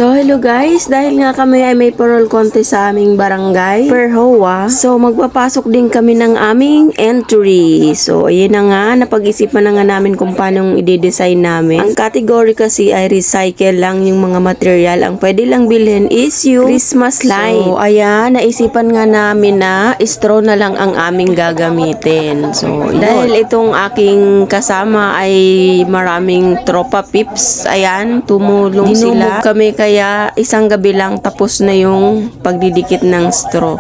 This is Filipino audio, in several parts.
So hello guys, dahil nga kami ay may parol contest sa aming barangay per HOA, so magpapasok din kami ng aming entry. So ayun na nga, napag-isipan na nga namin kung paano i-design namin. Ang category kasi ay recycle lang yung mga material. Ang pwede lang bilhin is yung Christmas light. So ayan, naisipan nga namin na straw na lang ang aming gagamitin. So dahil itong aking kasama ay maraming tropa pips, ayan, tumulong sila. Kami kaya isang gabi lang tapos na yung pagdidikit ng straw.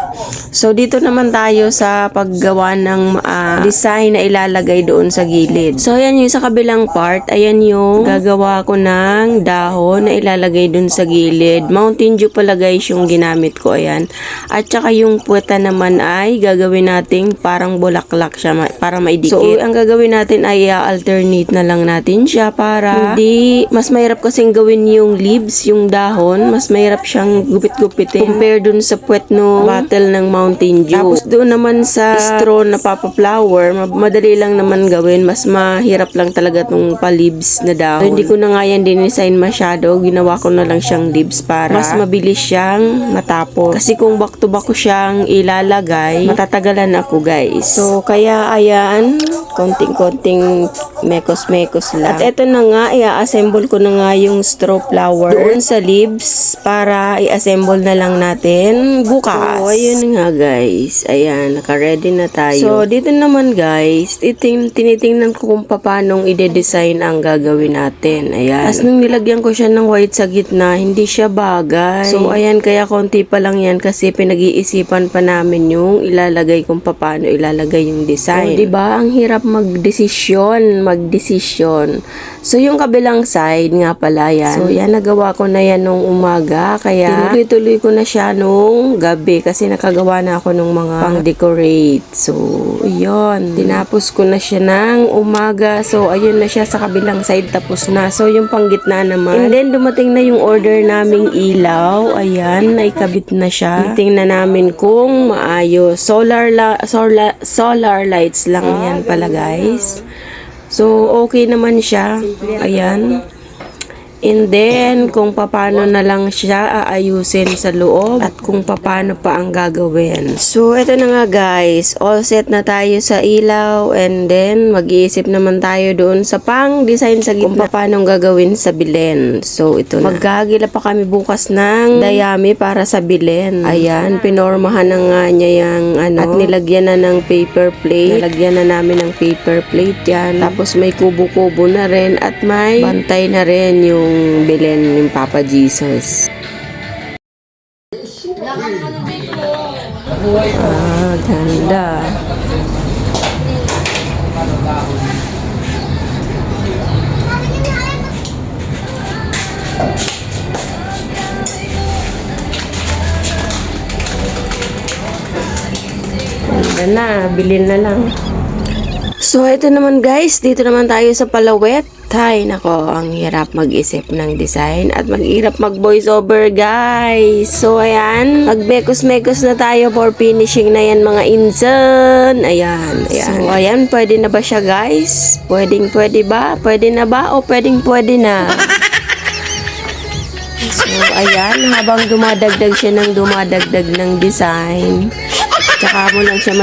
So dito naman tayo sa paggawa ng design na ilalagay doon sa gilid. So ayan yung sa kabilang part, ayan yung gagawa ko ng dahon na ilalagay doon sa gilid. Mountain Dew pala guys yung ginamit ko, ayan. At saka yung puweta naman ay gagawin nating parang bulaklak siya para maidikit. So ang gagawin natin ay alternate na lang natin siya para hindi, mas mahirap kasing gawin yung leaves, yung dahon, mas mahirap siyang gupit-gupitin compare dun sa puwet no bottle ng Mountain Dew. Tapos doon naman sa straw na Papa Flower, madali lang naman gawin, mas mahirap lang talaga tong pa-leaves na dahon. So, hindi ko na nga yan dinesign masyado, ginawa ko na lang siyang leaves para mas mabilis siyang matapos. Kasi kung back to back ko siyang ilalagay, matatagalan ako guys. So kaya ayan, konting-konting mekos-mekos lang. At eto na nga, i-assemble ko na nga yung straw flower doon sa leaves para i-assemble na lang natin bukas. So, ayun nga guys. Ayan, naka-ready na tayo. So, dito naman guys, tinitingnan ko kung paano i-design ang gagawin natin. Ayan. As nung nilagyan ko siya ng white sa gitna, hindi siya bagay. So, ayan, kaya konti pa lang yan kasi pinag-iisipan pa namin yung ilalagay kung paano ilalagay yung design. So, diba? Ang hirap magdesisyon. So, yung kabilang side nga pala yan. So, yan, nagawa ko na yan nung umaga. Kaya, tinuloy-tuloy ko na siya nung gabi kasi nakagawa na ako nung mga pang-decorate. So, yun. Tinapos ko na siya ng umaga. So, ayun na siya sa kabilang side. Tapos na. So, yung panggitna naman. And then, dumating na yung order naming ilaw. Ayan, naikabit na siya. Tingnan namin kung maayos. Solar lights lang yan pala guys. So, okay naman siya. Ayan. And then, kung paano na lang siya aayusin sa loob at kung paano pa ang gagawin. So, ito na nga guys. All set na tayo sa ilaw and then mag-iisip naman tayo doon sa pang-design sa gitna kung paano gagawin sa bilen. So, ito na. Maggagila pa kami bukas ng dayami para sa bilen. Ayan, pinormahan na nga niya yung at nilagyan na ng paper plate. Nilagyan na namin ng paper plate yan. Tapos may kubo-kubo na rin at may bantay na rin yung bilen ng Papa Jesus. Ganda. Ganda na, bilhin na lang. So, ito naman guys, dito naman tayo sa Palawet. Hay, nako, ang hirap mag-isip ng design at maghirap mag-voice over guys. So, ayan, mag-mekos-mekos na tayo for finishing na yan mga insan. Ayan. So, ayan, pwede na ba siya guys? Pwede ba? Pwede na ba? O pwede na? So, ayan, habang dumadagdag siya ng design, tsaka mo lang siya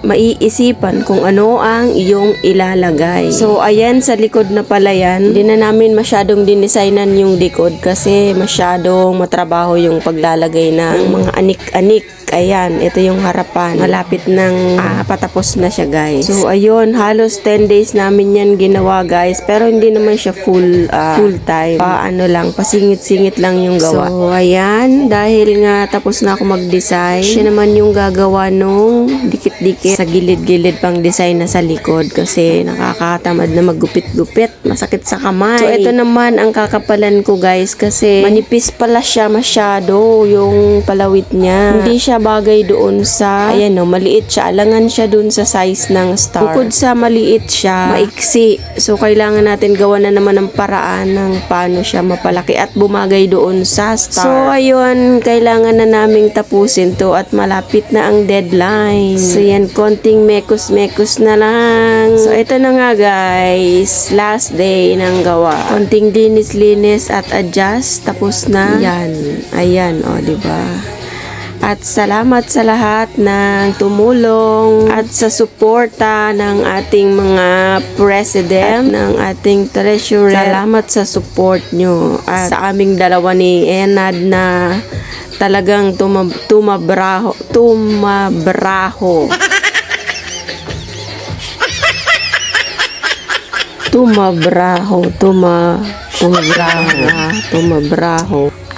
maiisipan kung ano ang iyong ilalagay. So, ayan, sa likod na pala yan. Hindi na namin masyadong dinesignan yung likod kasi masyadong matrabaho yung paglalagay ng mga anik-anik. Ayan, ito yung harapan. Malapit ng patapos na siya guys. So, ayun, halos 10 days namin yan ginawa guys. Pero hindi naman siya full time. Pasingit-singit lang yung gawa. So, ayan, dahil nga tapos na ako mag-design, siya naman yung gagawa nung dikit-dikit sa gilid-gilid pang design na sa likod kasi nakakatamad na maggupit-gupit, masakit sa kamay. So ito naman ang kakapalan ko guys kasi manipis pala siya masyado yung palawit niya. Hindi siya bagay doon sa, ayan o, maliit siya. Alangan siya doon sa size ng star. Bukod sa maliit siya, maiksi. So kailangan natin gawa na naman ng paraan ng paano siya mapalaki at bumagay doon sa star. So ayun, kailangan na naming tapusin to at malapit na ang deadline headline. So yan, konting mekos-mekos na lang. So ito na nga guys, last day ng gawa. Konting linis-linis at adjust, tapos na. Yan, ayan, o, diba? At salamat sa lahat ng tumulong at sa suporta ng ating mga president, ng ating treasurer. Salamat sa support nyo. At sa aming dalawa ni Enad na talagang tumabraho.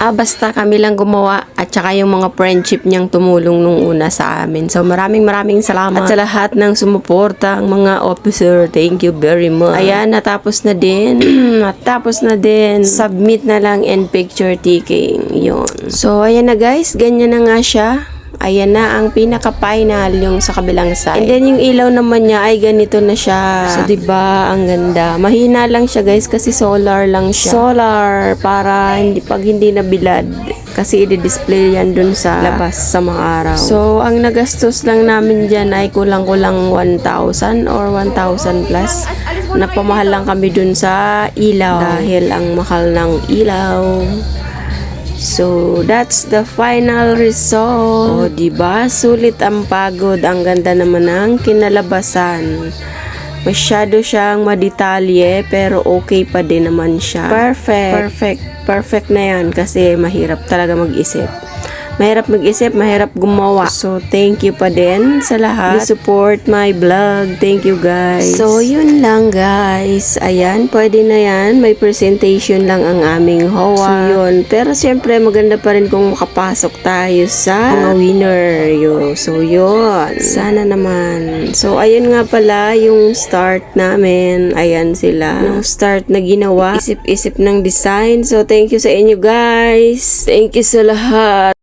Basta kami lang gumawa at saka yung mga friendship niyang tumulong nung una sa amin. So maraming salamat. At sa lahat ng sumuporta, ang mga officer, thank you very much. Ayan, natapos na din. Submit na lang and picture taking. Yun. So ayan na guys, ganyan na nga siya. Ayan na ang pinaka-final yung sa kabilang side. And then yung ilaw naman niya ay ganito na siya. So diba, ang ganda. Mahina lang siya guys kasi solar lang siya. Solar para pag hindi nabilad. Kasi i-display yan dun sa labas sa mga araw. So ang nagastos lang namin dyan ay kulang-kulang 1,000 or 1,000 plus. Napamahal lang kami dun sa ilaw. Dahil ang mahal ng ilaw. So, that's the final result. O, diba? Sulit ang pagod. Ang ganda naman ng kinalabasan. Masyado siyang madetalye, pero okay pa din naman siya. Perfect na yan kasi mahirap talaga mag-isip. Mahirap gumawa. So, thank you pa din sa lahat. Please support my vlog. Thank you guys. So, yun lang guys. Ayan, pwede na yan. May presentation lang ang aming HOA. So, yun. Pero siyempre, maganda pa rin kung makapasok tayo sa mga winner. So, yun. Sana naman. So, ayun nga pala yung start namin. Ayan sila. Yung start na ginawa. Isip-isip ng design. So, thank you sa inyo guys. Thank you sa lahat.